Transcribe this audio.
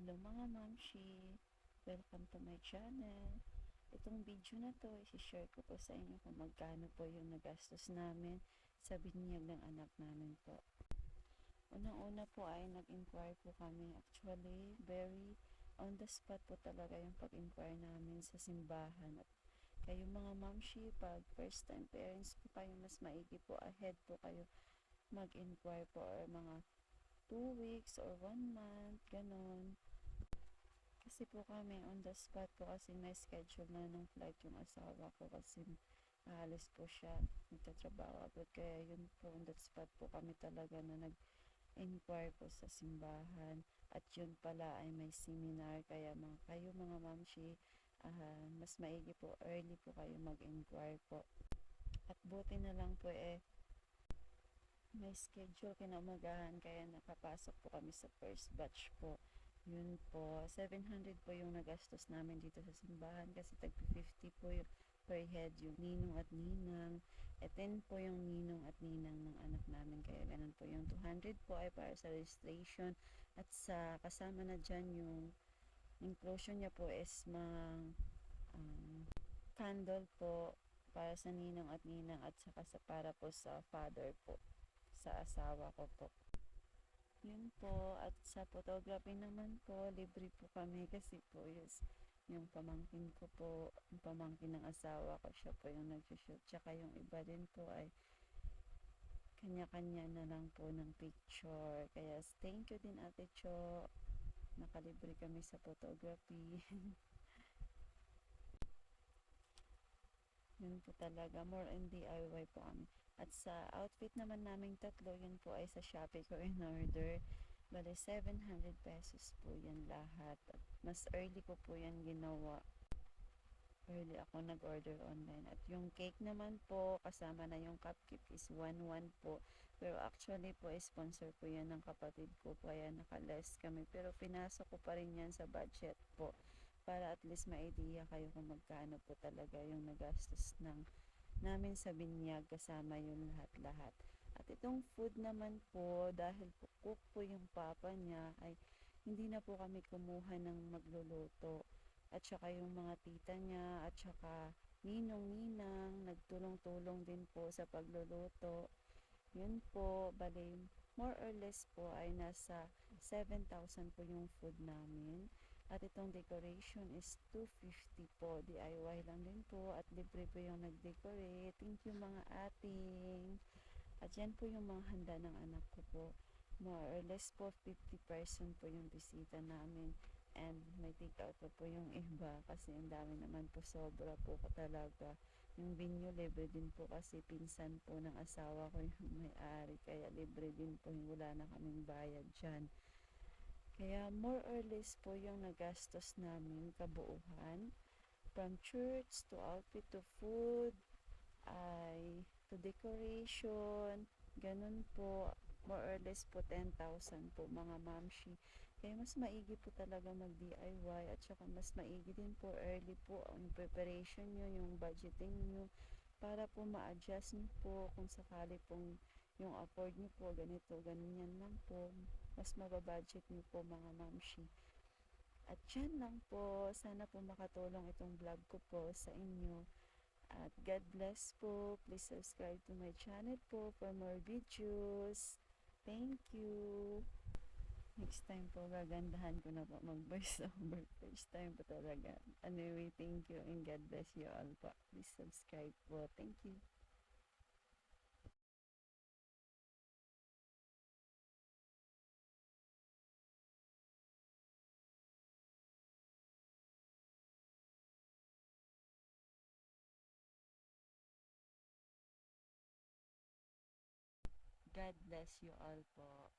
Hello mga mamshi! Welcome to my channel. Itong video na to, isi-share ko po sa inyo kung magkano po yung nagastos namin sa binyag ng anak namin po. Unang-una po ay nag-inquire po kami. Actually, very on the spot po talaga yung pag-inquire namin sa simbahan. At kayo mga mamshi, pag first time parents po kayo, mas maigi po ahead po kayo mag-inquire po or mga 2 weeks or 1 month, ganun. Kasi po kami on the spot po kasi may schedule na ng flight yung asawa ko kasi aalis po siya, nagtatrabaho agad. Kaya yun po on the spot po kami talaga na nag-inquire po sa simbahan. At yun pala ay may seminar kaya kayo mga mamshi, mas maigi po early po kayo mag-inquire po. At buti na lang po may schedule kinaumagahan kaya nakapasok po kami sa first batch po. Yun po, 700 po yung nagastos namin dito sa simbahan kasi tag 50 po yung per head yung ninong at ninang. 10 po yung ninong at ninang ng anak namin kaya ganun po. Yung 200 po ay para sa registration at sa kasama na dyan yung inclusion niya po is mga candle po para sa ninong at ninang at saka para po sa father po, sa asawa ko po. Yun po, at sa photography naman po, libre po kami kasi po yung pamangkin ko po, yung pamangkin ng asawa ko, siya po yung nag-shoot. Tsaka yung iba din po ay kanya-kanya na lang po ng picture. Kaya thank you din Ate Cho, nakalibre kami sa photography. Yun po talaga, more on DIY po kami. At sa outfit naman naming tatlo, yun po ay sa Shopee ko in order. Bale, 700 pesos po yan lahat. At mas early ko po yan ginawa. Early ako nag-order online. At yung cake naman po, kasama na yung cupcake is 1-1 po. Pero actually po, sponsor po yan ng kapatid ko. Kaya naka-less kami. Pero pinasok ko pa rin yan sa budget po. Para at least ma-idea kayo kung magkano po talaga yung nagastos namin sa binyag kasama yung lahat-lahat. At itong food naman po, dahil po cook po yung papa niya, ay hindi na po kami kumuha ng magluluto. At saka yung mga tita niya, at saka ninong-ninang, nagtulong-tulong din po sa pagluluto. Yun po, bali, more or less po ay nasa 7,000 po yung food namin. At itong decoration is 250 po. DIY lang din po at libre po yung nag-decorate. Thank you mga ating. At yan po yung mga handa ng anak ko po. More or less po 50 person po yung bisita namin. And may take out po yung iba kasi ang dami naman po, sobra po talaga. Yung venue libre din po kasi pinsan po ng asawa ko yung may-ari. Kaya libre din po, wala na kaming bayad dyan. Kaya more or less po yung nagastos namin kabuuhan. From church to outfit to food, ay to decoration, ganun po. More or less po 10,000 po mga mamshi. Kaya mas maigi po talaga mag-DIY at saka mas maigi din po early po ang preparation nyo, yung budgeting nyo para po ma-adjust nyo po kung sakali pong yung afford nyo po ganito, ganyan lang po. Mas mababudget nyo po mga mamshi. At yan lang po. Sana po makatulong itong vlog ko po sa inyo. At God bless po. Please subscribe to my channel po for more videos. Thank you. Next time po, gagandahan ko na po mag-voice over. First time po talaga. Anyway, thank you and God bless you all po. Please subscribe po. Thank you. God bless you all po.